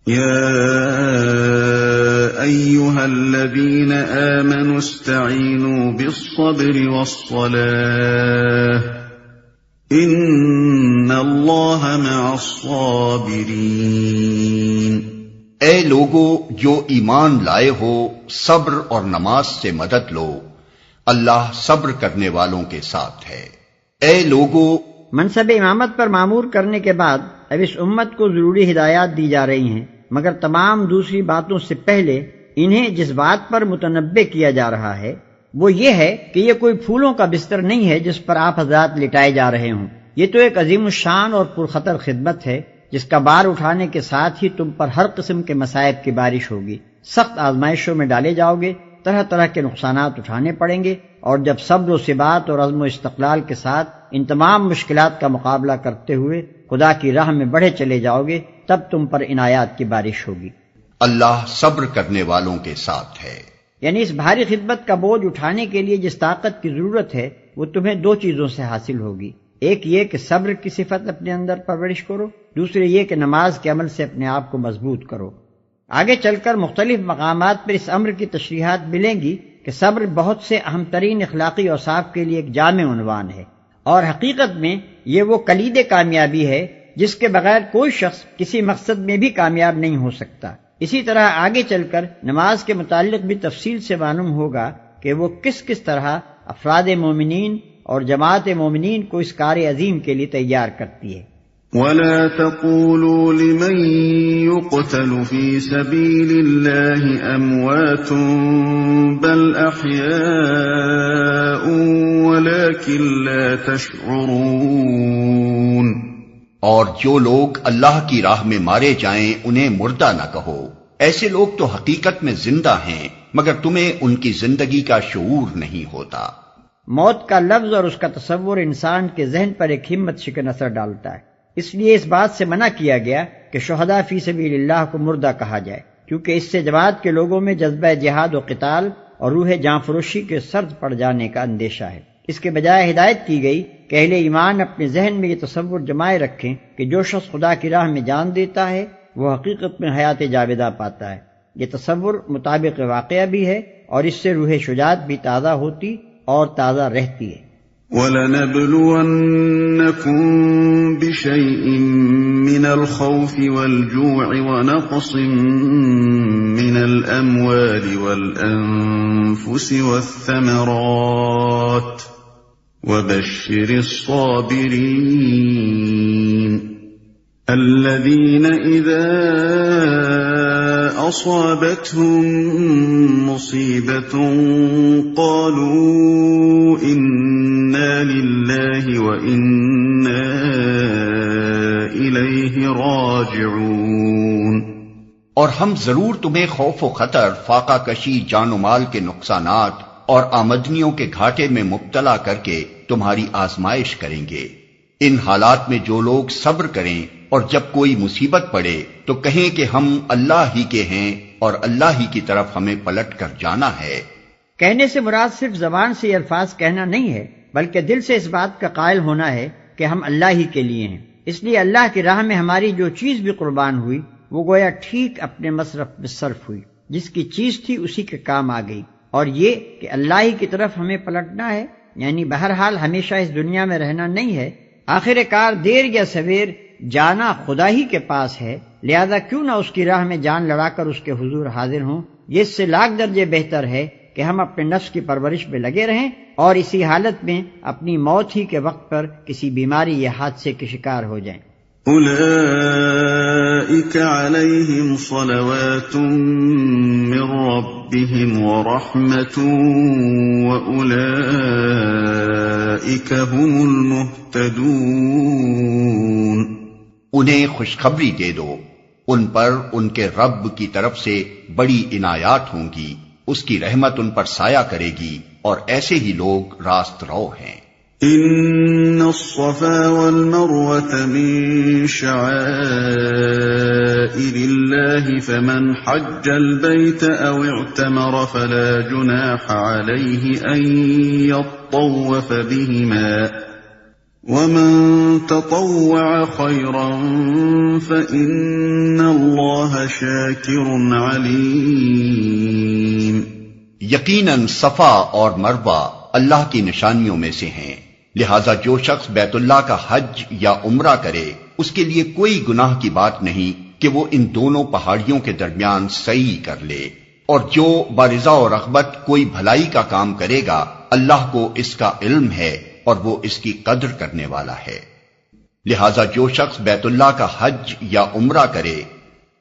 يا أيها الذين آمنوا استعينوا بالصبر والصلاة إن الله مع الصابرين۔ اے لوگو جو ایمان لائے ہو، صبر اور نماز سے مدد لو، اللہ صبر کرنے والوں کے ساتھ ہے۔ اے لوگو، منصب امامت پر معمور کرنے کے بعد اب اس امت کو ضروری ہدایات دی جا رہی ہیں، مگر تمام دوسری باتوں سے پہلے انہیں جس بات پر متنبہ کیا جا رہا ہے وہ یہ ہے کہ یہ کوئی پھولوں کا بستر نہیں ہے جس پر آپ حضرات لٹائے جا رہے ہوں۔ یہ تو ایک عظیم الشان اور پرخطر خدمت ہے جس کا بار اٹھانے کے ساتھ ہی تم پر ہر قسم کے مصائب کی بارش ہوگی، سخت آزمائشوں میں ڈالے جاؤ گے، طرح طرح کے نقصانات اٹھانے پڑیں گے، اور جب صبر و ثبات اور عزم و استقلال کے ساتھ ان تمام مشکلات کا مقابلہ کرتے ہوئے خدا کی راہ میں بڑھے چلے جاؤ گے، تب تم پر عنایات کی بارش ہوگی۔ اللہ صبر کرنے والوں کے ساتھ ہے۔ یعنی اس بھاری خدمت کا بوجھ اٹھانے کے لیے جس طاقت کی ضرورت ہے وہ تمہیں دو چیزوں سے حاصل ہوگی، ایک یہ کہ صبر کی صفت اپنے اندر پرورش کرو، دوسرے یہ کہ نماز کے عمل سے اپنے آپ کو مضبوط کرو۔ آگے چل کر مختلف مقامات پر اس امر کی تشریحات ملیں گی کہ صبر بہت سے اہم ترین اخلاقی اوصاف کے لیے ایک جامع عنوان ہے، اور حقیقت میں یہ وہ کلید کامیابی ہے جس کے بغیر کوئی شخص کسی مقصد میں بھی کامیاب نہیں ہو سکتا۔ اسی طرح آگے چل کر نماز کے متعلق بھی تفصیل سے معلوم ہوگا کہ وہ کس کس طرح افراد مومنین اور جماعت مومنین کو اس کار عظیم کے لیے تیار کرتی ہے۔ وَلَا تَقُولُوا لِمَن يُقْتَلُ فِي سَبِيلِ اللَّهِ أَمْوَاتٌ بَلْ أَحْيَاءٌ وَلَكِن لَّا تَشْعُرُونَ۔ اور جو لوگ اللہ کی راہ میں مارے جائیں انہیں مردہ نہ کہو، ایسے لوگ تو حقیقت میں زندہ ہیں مگر تمہیں ان کی زندگی کا شعور نہیں ہوتا۔ موت کا لفظ اور اس کا تصور انسان کے ذہن پر ایک ہمت شکن اثر ڈالتا ہے، اس لیے اس بات سے منع کیا گیا کہ شہداء فی سبیل اللہ کو مردہ کہا جائے، کیونکہ اس سے جماعت کے لوگوں میں جذبہ جہاد و قتال اور روح جاں فروشی کے سرد پڑ جانے کا اندیشہ ہے۔ اس کے بجائے ہدایت کی گئی کہ اہل ایمان اپنے ذہن میں یہ تصور جمائے رکھیں کہ جو شخص خدا کی راہ میں جان دیتا ہے وہ حقیقت میں حیات جاودہ پاتا ہے۔ یہ تصور مطابق واقعہ بھی ہے اور اس سے روح شجاعت بھی تازہ ہوتی اور تازہ رہتی ہے۔ وَلَنَبْلُوَنَّكُمْ بِشَيْءٍ مِّنَ الْخَوْفِ وَالْجُوعِ وَنَقْصٍ مِّنَ الْأَمْوَالِ وَالْأَنفُسِ وَالثَّمَرَاتِ وَبَشِّرِ الصَّابِرِينَ الَّذِينَ إِذَا أَصَابَتْهُم مُّصِيبَةٌ قَالُوا إِنَّا لِلَّهِ وَإِنَّا إِلَيْهِ رَاجِعُونَ۔ اور ہم ضرور تمہیں خوف و خطر، فاقہ کشی، جان و مال کے نقصانات اور آمدنیوں کے گھاٹے میں مبتلا کر کے تمہاری آزمائش کریں گے۔ ان حالات میں جو لوگ صبر کریں اور جب کوئی مصیبت پڑے تو کہیں کہ ہم اللہ ہی کے ہیں اور اللہ ہی کی طرف ہمیں پلٹ کر جانا ہے۔ کہنے سے مراد صرف زبان سے یہ الفاظ کہنا نہیں ہے، بلکہ دل سے اس بات کا قائل ہونا ہے کہ ہم اللہ ہی کے لیے ہیں۔ اس لیے اللہ کی راہ میں ہماری جو چیز بھی قربان ہوئی وہ گویا ٹھیک اپنے مصرف میں صرف ہوئی، جس کی چیز تھی اسی کے کام آ گئی، اور یہ کہ اللہ ہی کی طرف ہمیں پلٹنا ہے، یعنی بہرحال ہمیشہ اس دنیا میں رہنا نہیں ہے، آخر کار دیر یا سویر جانا خدا ہی کے پاس ہے، لہذا کیوں نہ اس کی راہ میں جان لڑا کر اس کے حضور حاضر ہوں۔ یہ اس سے لاکھ درجے بہتر ہے کہ ہم اپنے نفس کی پرورش میں لگے رہیں اور اسی حالت میں اپنی موت ہی کے وقت پر کسی بیماری یا حادثے کے شکار ہو جائیں۔ اولئک علیہم صلوات من ربهم ورحمۃ واولئک هم المہتدون۔ انہیں خوشخبری دے دو، ان پر ان کے رب کی طرف سے بڑی عنایات ہوں گی، اس کی رحمت ان پر سایہ کرے گی، اور ایسے ہی لوگ راست رو ہیں۔ ان الصفا والمروة من شعائر الله فمن حج البيت او اعتمر فلا جناح عليه ان يطوف بهما ومن تطوع خيرا فإن الله شاكر عليم. یقیناً صفا اور مروہ اللہ کی نشانیوں میں سے ہیں، لہذا جو شخص بیت اللہ کا حج یا عمرہ کرے اس کے لیے کوئی گناہ کی بات نہیں کہ وہ ان دونوں پہاڑیوں کے درمیان سعی کر لے، اور جو برضا و رغبت کوئی بھلائی کا کام کرے گا اللہ کو اس کا علم ہے اور وہ اس کی قدر کرنے والا ہے. لہذا جو شخص بیت اللہ کا حج یا عمرہ کرے.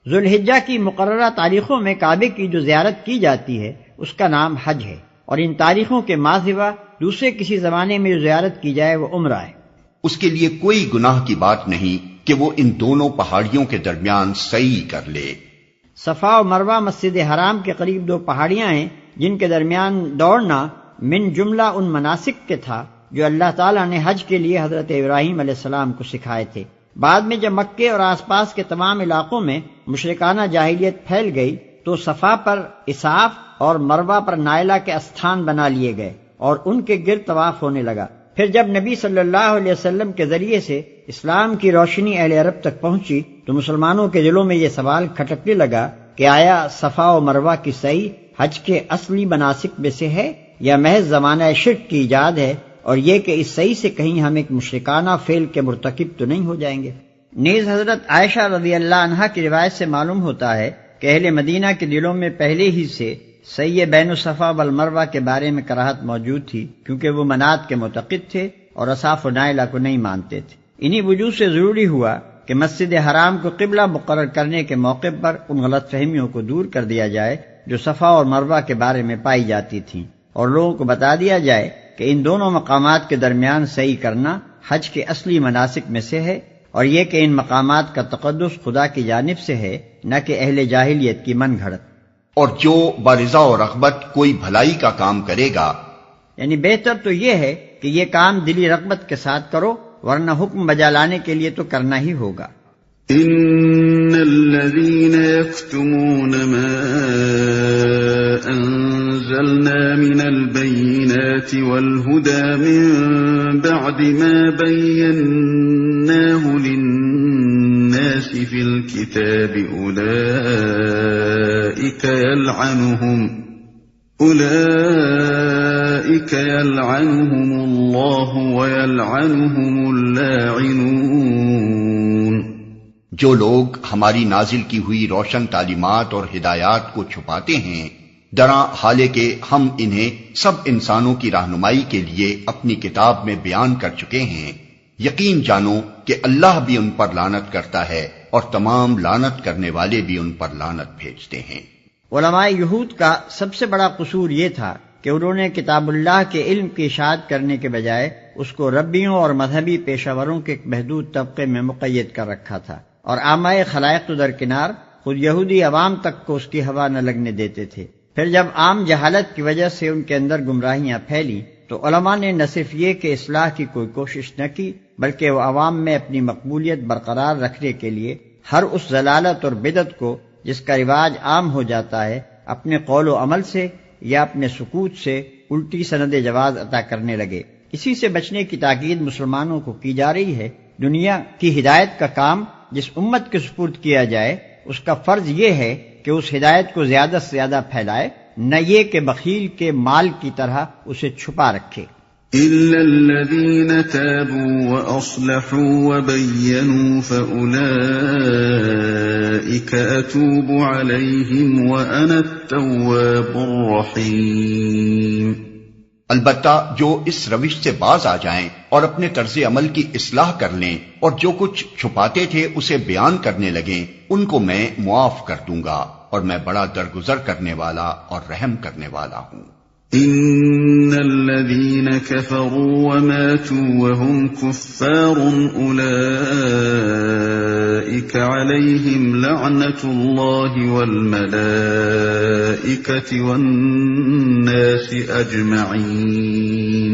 ذوالحجہ کی مقررہ تاریخوں میں کعبے کی جو زیارت کی جاتی ہے اس کا نام حج ہے، اور ان تاریخوں کے ما سوا دوسرے کسی زمانے میں جو زیارت کی جائے وہ عمرہ ہے. اس کے لیے کوئی گناہ کی بات نہیں کہ وہ ان دونوں پہاڑیوں کے درمیان سعی کر لے. صفا و مروہ مسجد حرام کے قریب دو پہاڑیاں ہیں جن کے درمیان دوڑنا من جملہ ان مناسک کے تھا جو اللہ تعالیٰ نے حج کے لیے حضرت ابراہیم علیہ السلام کو سکھائے تھے. بعد میں جب مکے اور آس پاس کے تمام علاقوں میں مشرکانہ جاہلیت پھیل گئی تو صفا پر اساف اور مروہ پر نائلہ کے استھان بنا لیے گئے اور ان کے گرد طواف ہونے لگا. پھر جب نبی صلی اللہ علیہ وسلم کے ذریعے سے اسلام کی روشنی اہل عرب تک پہنچی تو مسلمانوں کے دلوں میں یہ سوال کھٹکنے لگا کہ آیا صفا و مروہ کی سعی حج کے اصلی مناسک میں سے ہے یا محض زمانہ شرک کی ایجاد ہے، اور یہ کہ اس سعی سے کہیں ہم ایک مشرکانہ فعل کے مرتکب تو نہیں ہو جائیں گے. نیز حضرت عائشہ رضی اللہ عنہا کی روایت سے معلوم ہوتا ہے کہ اہل مدینہ کے دلوں میں پہلے ہی سے سعی بین الصفا والمروہ کے بارے میں کراہت موجود تھی، کیونکہ وہ منات کے معتقد تھے اور اصاف و نائلہ کو نہیں مانتے تھے. انہی وجوہ سے ضروری ہوا کہ مسجد حرام کو قبلہ مقرر کرنے کے موقع پر ان غلط فہمیوں کو دور کر دیا جائے جو صفا اور مروہ کے بارے میں پائی جاتی تھیں، اور لوگوں کو بتا دیا جائے کہ ان دونوں مقامات کے درمیان سعی کرنا حج کے اصلی مناسک میں سے ہے، اور یہ کہ ان مقامات کا تقدس خدا کی جانب سے ہے نہ کہ اہل جاہلیت کی من گھڑت. اور جو برضا و رغبت کوئی بھلائی کا کام کرے گا، یعنی بہتر تو یہ ہے کہ یہ کام دلی رغبت کے ساتھ کرو، ورنہ حکم بجا لانے کے لیے تو کرنا ہی ہوگا. ان الذين يكتمون ما انزلنا من البينات والهدى من بعد ما بيناه للناس في الكتاب اولئك يلعنهم الله ويلعنهم اللاعنون. جو لوگ ہماری نازل کی ہوئی روشن تعلیمات اور ہدایات کو چھپاتے ہیں، دراں حالے کہ ہم انہیں سب انسانوں کی رہنمائی کے لیے اپنی کتاب میں بیان کر چکے ہیں، یقین جانو کہ اللہ بھی ان پر لعنت کرتا ہے اور تمام لعنت کرنے والے بھی ان پر لعنت بھیجتے ہیں. علماء یہود کا سب سے بڑا قصور یہ تھا کہ انہوں نے کتاب اللہ کے علم کی اشاعت کرنے کے بجائے اس کو ربیوں اور مذہبی پیشہ وروں کے ایک محدود طبقے میں مقید کر رکھا تھا، اور عامہ خلائق تو درکنار، خود یہودی عوام تک کو اس کی ہوا نہ لگنے دیتے تھے. پھر جب عام جہالت کی وجہ سے ان کے اندر گمراہیاں پھیلی تو علماء نے نہ صرف یہ کہ اصلاح کی کوئی کوشش نہ کی، بلکہ وہ عوام میں اپنی مقبولیت برقرار رکھنے کے لیے ہر اس ضلالت اور بدعت کو جس کا رواج عام ہو جاتا ہے اپنے قول و عمل سے یا اپنے سکوت سے الٹی سند جواز عطا کرنے لگے. اسی سے بچنے کی تاکید مسلمانوں کو کی جا رہی ہے. دنیا کی ہدایت کا کام جس امت کے سپرد کیا جائے اس کا فرض یہ ہے کہ اس ہدایت کو زیادہ سے زیادہ پھیلائے، نہ یہ کہ بخیل کے مال کی طرح اسے چھپا رکھے. إِلَّا الَّذِينَ تَابُوا وَأَصْلَحُوا وَبَيَّنُوا فَأُولَئِكَ أَتُوبُ عَلَيْهِمْ وَأَنَا التَّوَّابُ الرَّحِيمُ. البتہ جو اس روش سے باز آ جائیں اور اپنے طرز عمل کی اصلاح کر لیں اور جو کچھ چھپاتے تھے اسے بیان کرنے لگیں، ان کو میں معاف کر دوں گا، اور میں بڑا درگزر کرنے والا اور رحم کرنے والا ہوں. ان الذين كفروا وماتوا وهم كفار اولئك عليهم لعنة الله والملائكة والناس اجمعين.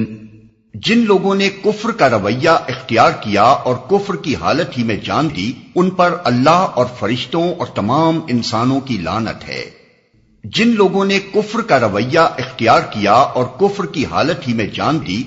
جن لوگوں نے کفر کا رویہ اختیار کیا اور کفر کی حالت ہی میں جان دی، ان پر اللہ اور فرشتوں اور تمام انسانوں کی لعنت ہے. جن لوگوں نے کفر کا رویہ اختیار کیا اور کفر کی حالت ہی میں جان دی.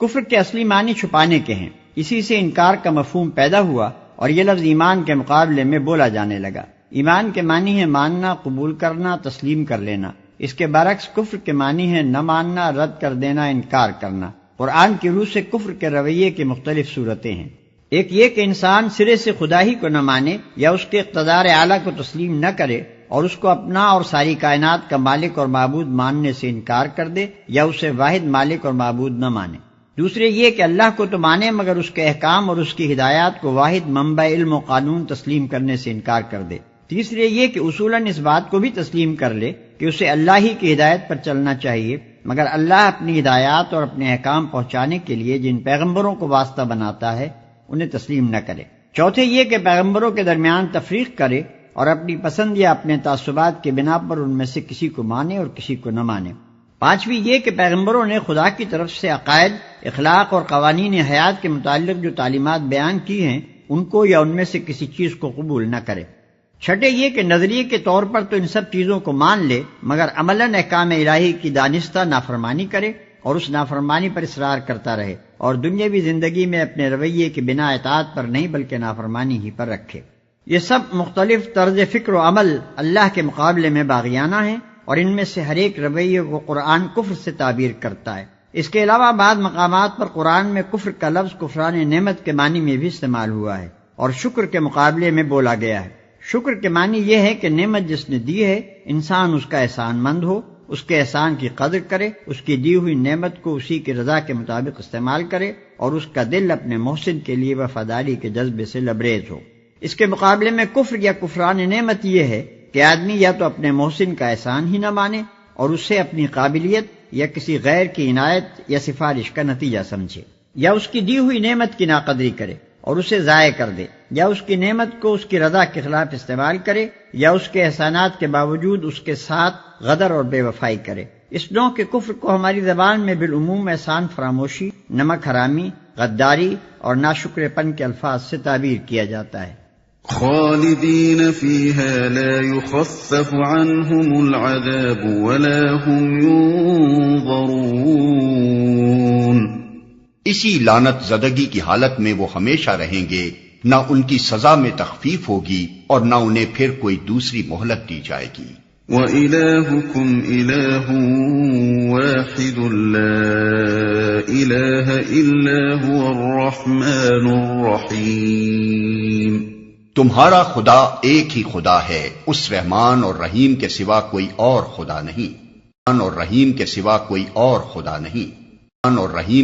کفر کے اصلی معنی چھپانے کے ہیں، اسی سے انکار کا مفہوم پیدا ہوا اور یہ لفظ ایمان کے مقابلے میں بولا جانے لگا۔ ایمان کے معنی ہے ماننا، قبول کرنا، تسلیم کر لینا۔ اس کے برعکس کفر کے معنی ہے نہ ماننا، رد کر دینا، انکار کرنا۔ قرآن کی روح سے کفر کے رویے کی مختلف صورتیں ہیں۔ ایک یہ کہ انسان سرے سے خدا ہی کو نہ مانے یا اس کے اقتدار اعلیٰ کو تسلیم نہ کرے اور اس کو اپنا اور ساری کائنات کا مالک اور معبود ماننے سے انکار کر دے یا اسے واحد مالک اور معبود نہ مانے۔ دوسرے یہ کہ اللہ کو تو مانے مگر اس کے احکام اور اس کی ہدایات کو واحد منبع علم و قانون تسلیم کرنے سے انکار کر دے۔ تیسرے یہ کہ اصولاً اس بات کو بھی تسلیم کر لے کہ اسے اللہ ہی کی ہدایت پر چلنا چاہیے، مگر اللہ اپنی ہدایات اور اپنے احکام پہنچانے کے لیے جن پیغمبروں کو واسطہ بناتا ہے انہیں تسلیم نہ کرے۔ چوتھے یہ کہ پیغمبروں کے درمیان تفریق کرے اور اپنی پسند یا اپنے تعصبات کے بنا پر ان میں سے کسی کو مانے اور کسی کو نہ مانے۔ پانچویں یہ کہ پیغمبروں نے خدا کی طرف سے عقائد، اخلاق اور قوانین حیات کے متعلق جو تعلیمات بیان کی ہیں ان کو یا ان میں سے کسی چیز کو قبول نہ کرے۔ چھٹے یہ کہ نظریے کے طور پر تو ان سب چیزوں کو مان لے مگر عملاً احکام الہی کی دانستہ نافرمانی کرے اور اس نافرمانی پر اصرار کرتا رہے اور دنیاوی زندگی میں اپنے رویے کی بنا اطاعت پر نہیں بلکہ نافرمانی ہی پر رکھے۔ یہ سب مختلف طرز فکر و عمل اللہ کے مقابلے میں باغیانہ ہیں اور ان میں سے ہر ایک رویے کو قرآن کفر سے تعبیر کرتا ہے۔ اس کے علاوہ بعض مقامات پر قرآن میں کفر کا لفظ کفران نعمت کے معنی میں بھی استعمال ہوا ہے اور شکر کے مقابلے میں بولا گیا ہے۔ شکر کے معنی یہ ہے کہ نعمت جس نے دی ہے انسان اس کا احسان مند ہو، اس کے احسان کی قدر کرے، اس کی دی ہوئی نعمت کو اسی کی رضا کے مطابق استعمال کرے اور اس کا دل اپنے محسن کے لیے وفاداری کے جذبے سے لبریز ہو۔ اس کے مقابلے میں کفر یا کفران نعمت یہ ہے کہ آدمی یا تو اپنے محسن کا احسان ہی نہ مانے اور اسے اپنی قابلیت یا کسی غیر کی عنایت یا سفارش کا نتیجہ سمجھے، یا اس کی دی ہوئی نعمت کی ناقدری کرے اور اسے ضائع کر دے، یا اس کی نعمت کو اس کی رضا کے خلاف استعمال کرے، یا اس کے احسانات کے باوجود اس کے ساتھ غدر اور بے وفائی کرے۔ اس نوع کے کفر کو ہماری زبان میں بالعموم احسان فراموشی، نمک حرامی، غداری اور ناشکر پن کے الفاظ سے تعبیر کیا جاتا ہے۔ خالدین فیہا لا یخفف عنہم العذاب ولا هم ینظرون۔ اسی لعنت زدگی کی حالت میں وہ ہمیشہ رہیں گے، نہ ان کی سزا میں تخفیف ہوگی اور نہ انہیں پھر کوئی دوسری مہلت دی جائے گی۔ وَإِلَٰهُكُمْ إِلَٰهٌ وَاحِدٌ لَا إِلَٰهَ إِلَّا هُوَ الرَّحْمَٰنُ الرَّحِيمُ۔ تمہارا خدا ایک ہی خدا ہے، اس رحمان اور رحیم کے سوا کوئی اور خدا نہیں، رحمان اور رحیم کے سوا کوئی اور خدا نہیں، رحمان اور رحیم